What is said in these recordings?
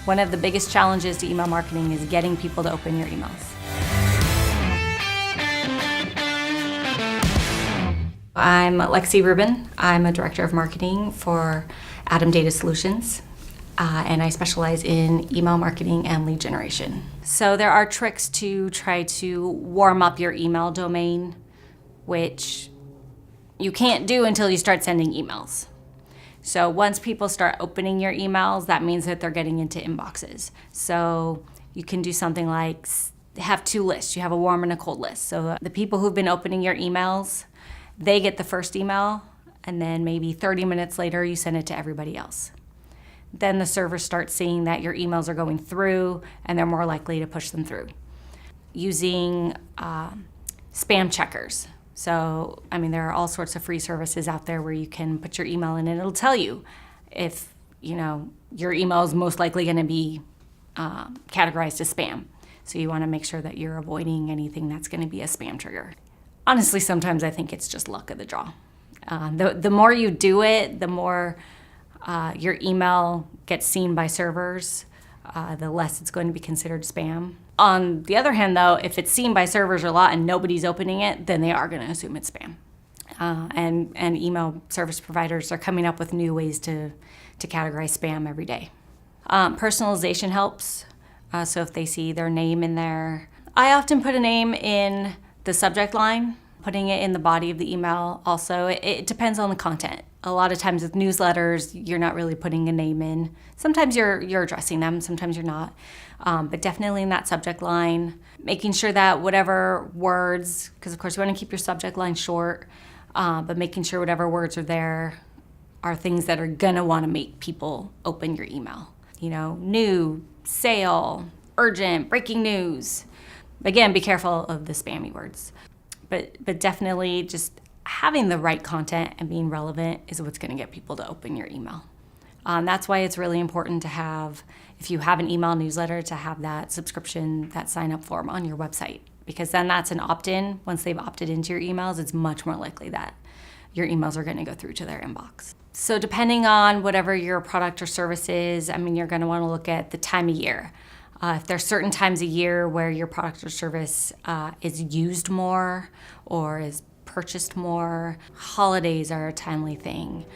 One of the biggest challenges to email marketing is getting people to open your emails. I'm Lexi Rubin. I'm a director of marketing for Atom Data Solutions, and I specialize in email marketing and lead generation. So there are tricks to try to warm up your email domain, which you can't do until you start sending emails. So once people start opening your emails, that means that they're getting into inboxes. So you can do something like have two lists. You have a warm and a cold list. So the people who've been opening your emails, they get the first email, and then maybe 30 minutes later, you send it to everybody else. Then the server starts seeing that your emails are going through, and they're more likely to push them through. Using spam checkers. So, there are all sorts of free services out there where you can put your email in and it'll tell you if, your email is most likely going to be categorized as spam. So you want to make sure that you're avoiding anything that's going to be a spam trigger. Honestly, sometimes I think it's just luck of the draw. The more you do it, the more your email gets seen by servers, the less it's going to be considered spam. On the other hand, though, if it's seen by servers a lot and nobody's opening it, then they are going to assume it's spam. And email service providers are coming up with new ways to categorize spam every day. Personalization helps. So if they see their name in there, I often put a name in the subject line, putting it in the body of the email also. It depends on the content. A lot of times with newsletters, you're not really putting a name in. Sometimes you're addressing them, sometimes you're not. But definitely in that subject line, making sure that whatever words, because of course you want to keep your subject line short, but making sure whatever words are there are things that are gonna want to make people open your email. New, sale, urgent, breaking news. Again, be careful of the spammy words. But definitely just having the right content and being relevant is what's going to get people to open your email. That's why it's really important to have, if you have an email newsletter, to have that subscription, that sign-up form on your website, because then that's an opt-in. Once they've opted into your emails, it's much more likely that your emails are going to go through to their inbox. So depending on whatever your product or service is, you're going to want to look at the time of year. If there's certain times a year where your product or service is used more or is purchased more, holidays are a timely thing.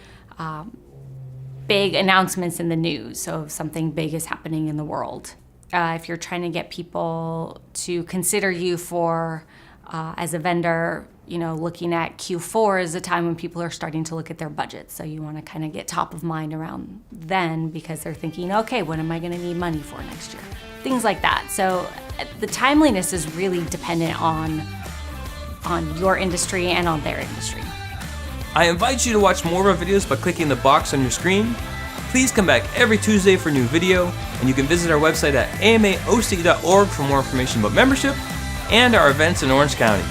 Big announcements in the news, so if something big is happening in the world. If you're trying to get people to consider you for, as a vendor, looking at Q4 is a time when people are starting to look at their budgets. So you want to kind of get top of mind around then, because they're thinking, okay, what am I going to need money for next year? Things like that. So the timeliness is really dependent on your industry and on their industry. I invite you to watch more of our videos by clicking the box on your screen. Please come back every Tuesday for a new video, and you can visit our website at amaoc.org for more information about membership and our events in Orange County.